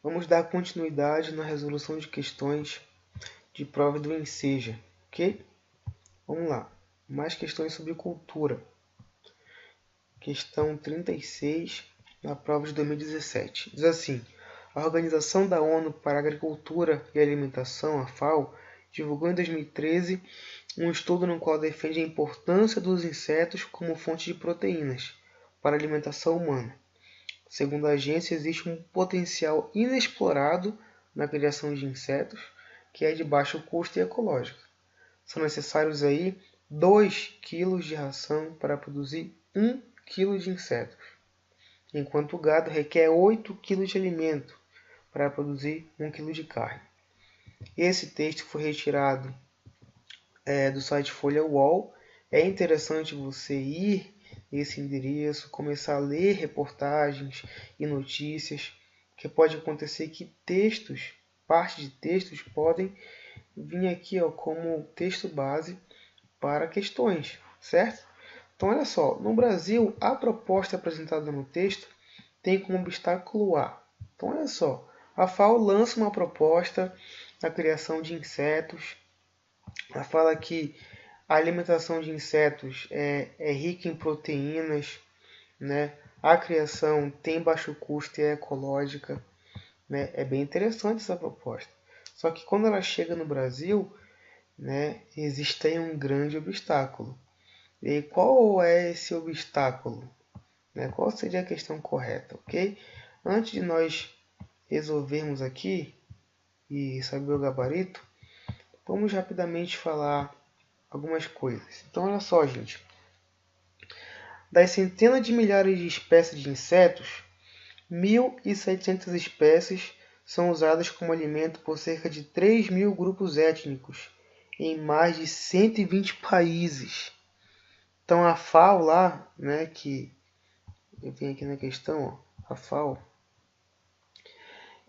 Vamos dar continuidade na resolução de questões de prova do Enseja, ok? Vamos lá. Mais questões sobre cultura. Questão 36, na prova de 2017. Diz assim: a Organização da ONU para a Agricultura e Alimentação, a FAO, divulgou em 2013 um estudo no qual defende a importância dos insetos como fonte de proteínas para a alimentação humana. Segundo a agência, existe um potencial inexplorado na criação de insetos, que é de baixo custo e ecológico. São necessários aí 2 kg de ração para produzir 1 kg de insetos, enquanto o gado requer 8 kg de alimento para produzir 1 kg de carne. Esse texto foi retirado do site Folha UOL. É interessante você ir nesse endereço, começar a ler reportagens e notícias, que pode acontecer que parte de textos podem vir aqui como texto base para questões, certo? Então olha só, no Brasil a proposta apresentada no texto tem como obstáculo A. Então olha só, a FAO lança uma proposta da criação de insetos. Ela fala que a alimentação de insetos é rica em proteínas, né? A criação tem baixo custo e é ecológica, né? É bem interessante essa proposta. Só que quando ela chega no Brasil, né, existe aí um grande obstáculo. E qual é esse obstáculo? Né? Qual seria a questão correta, ok? Antes de nós resolvermos aqui e saber o gabarito, vamos rapidamente falar algumas coisas. Então, olha só, gente. Das centenas de milhares de espécies de insetos, 1.700 espécies são usadas como alimento por cerca de 3.000 grupos étnicos em mais de 120 países. Então, a FAO lá, né, que eu tenho aqui na questão, a FAO,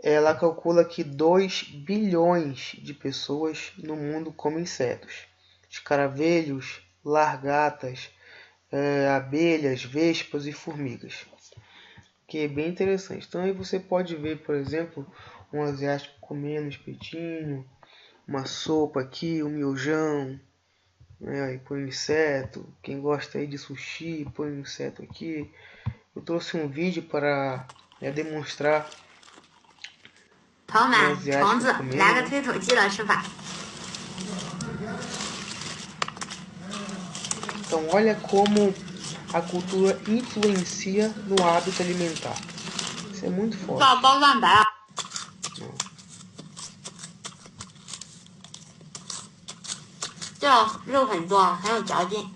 ela calcula que 2 bilhões de pessoas no mundo comem insetos. Escaravelhos, largatas, abelhas, vespas e formigas. Que é bem interessante. Então aí você pode ver, por exemplo, um asiático comendo um espetinho, uma sopa aqui, um miojão, né? Aí põe um inseto. Quem gosta aí de sushi, põe um inseto aqui. Eu trouxe um vídeo para demonstrar 朋友 um 们，虫 asiático 子 comendo, 来个 né? 推土机的吃法。 Então olha como a cultura influencia no hábito alimentar. Isso é muito 这 forte. 高蛋白啊， 这肉很多，很有嚼劲。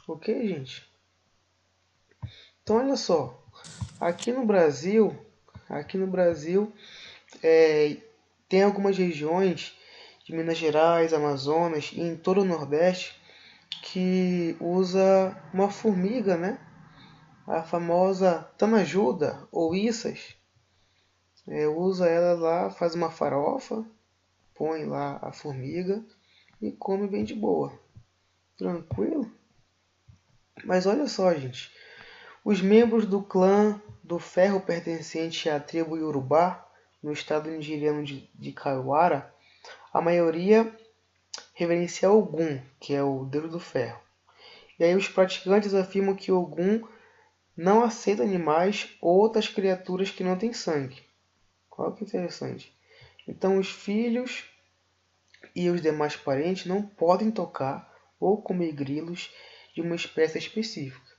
Ok, gente? Então olha só, aqui no Brasil, tem algumas regiões de Minas Gerais, Amazonas e em todo o Nordeste que usa uma formiga, né? A famosa tanajuda ou iças. Usa ela lá, faz uma farofa, põe lá a formiga e come bem de boa. Tranquilo? Mas olha só, gente. Os membros do clã do ferro pertencente à tribo Yorubá, no estado nigeriano de Kawara, a maioria reverencia Ogum, que é o deus do ferro. E aí os praticantes afirmam que Ogum não aceita animais ou outras criaturas que não têm sangue. Olha que interessante. Então os filhos e os demais parentes não podem tocar ou comer grilos de uma espécie específica.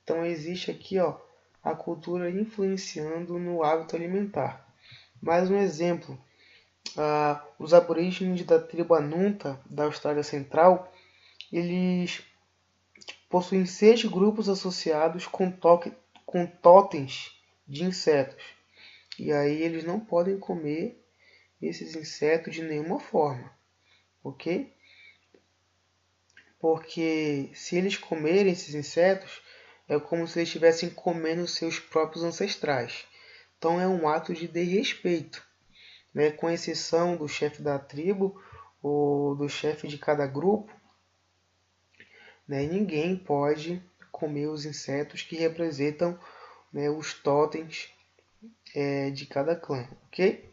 Então existe aqui a cultura influenciando no hábito alimentar. Mais um exemplo, os aborígenes da tribo Anunta da Austrália Central, eles possuem 6 grupos associados com totens de insetos. E aí eles não podem comer esses insetos de nenhuma forma, ok? Porque se eles comerem esses insetos, é como se eles estivessem comendo seus próprios ancestrais. Então é um ato de desrespeito, né? Com exceção do chefe da tribo ou do chefe de cada grupo, né? Ninguém pode comer os insetos que representam, né, os totens de cada clã, ok?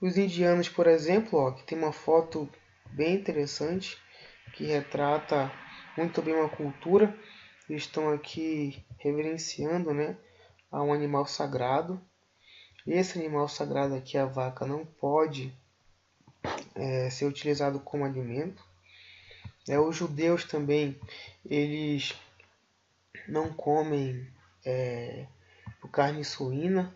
Os indianos, por exemplo, ó, que tem uma foto bem interessante que retrata muito bem uma cultura. Eles estão aqui reverenciando, né, a um animal sagrado. Esse animal sagrado aqui, a vaca, não pode ser utilizado como alimento. Os judeus também, eles não comem carne suína,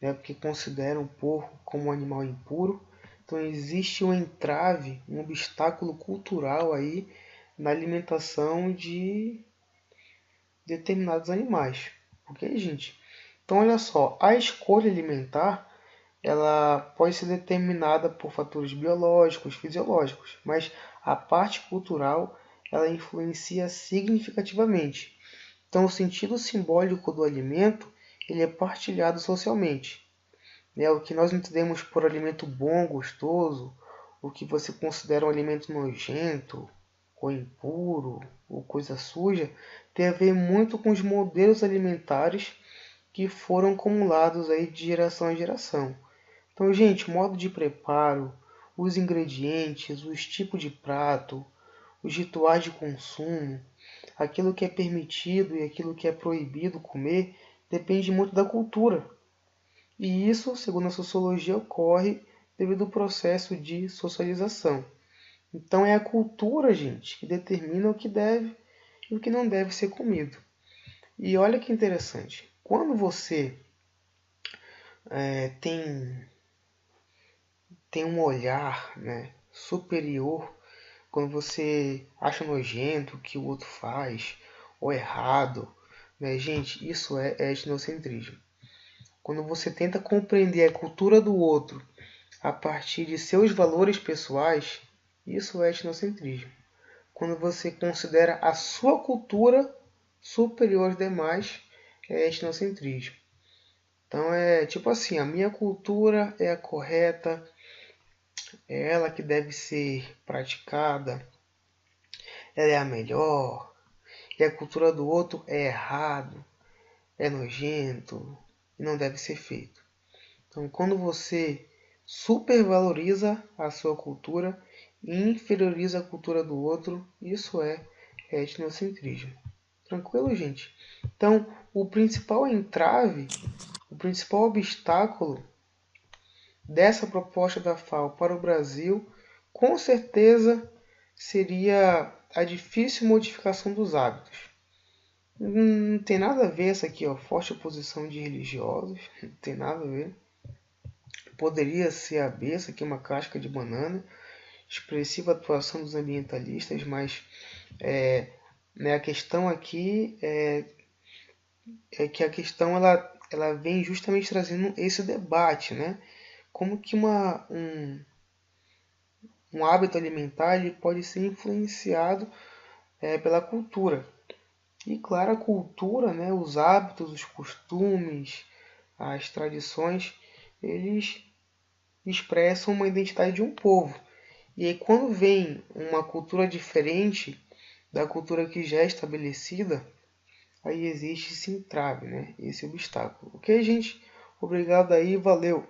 né, porque consideram o porco como um animal impuro. Então existe um entrave, um obstáculo cultural aí na alimentação de determinados animais. Ok, gente? Então olha só, a escolha alimentar ela pode ser determinada por fatores biológicos, fisiológicos, mas a parte cultural ela influencia significativamente. Então, o sentido simbólico do alimento ele é partilhado socialmente. O que nós entendemos por alimento bom, gostoso, o que você considera um alimento nojento, ou impuro, ou coisa suja, tem a ver muito com os modelos alimentares que foram acumulados aí de geração em geração. Então, gente, o modo de preparo, os ingredientes, os tipos de prato, os rituais de consumo, aquilo que é permitido e aquilo que é proibido comer, depende muito da cultura. E isso, segundo a sociologia, ocorre devido ao processo de socialização. Então é a cultura, gente, que determina o que deve e o que não deve ser comido. E olha que interessante, quando você tem um olhar, né, superior, quando você acha nojento o que o outro faz, ou errado, né, gente, isso é etnocentrismo. Quando você tenta compreender a cultura do outro a partir de seus valores pessoais, isso é etnocentrismo. Quando você considera a sua cultura superior às demais, é etnocentrismo. Então é tipo assim, a minha cultura é a correta, é ela que deve ser praticada, ela é a melhor, e a cultura do outro é errado, é nojento e não deve ser feito. Então, quando você supervaloriza a sua cultura e inferioriza a cultura do outro, isso é etnocentrismo. Tranquilo, gente? Então, o principal entrave, o principal obstáculo dessa proposta da FAO para o Brasil, com certeza seria a difícil modificação dos hábitos. Não tem nada a ver essa aqui, ó, forte oposição de religiosos, não tem nada a ver. Poderia ser a B, essa aqui é uma casca de banana, expressiva atuação dos ambientalistas, mas né, a questão aqui é que a questão ela vem justamente trazendo esse debate, né? Como que um hábito alimentar ele pode ser influenciado pela cultura. E claro, a cultura, né, os hábitos, os costumes, as tradições, eles expressam uma identidade de um povo. E aí quando vem uma cultura diferente da cultura que já é estabelecida, aí existe esse entrave, né? Esse obstáculo. Ok, gente? Obrigado aí, valeu!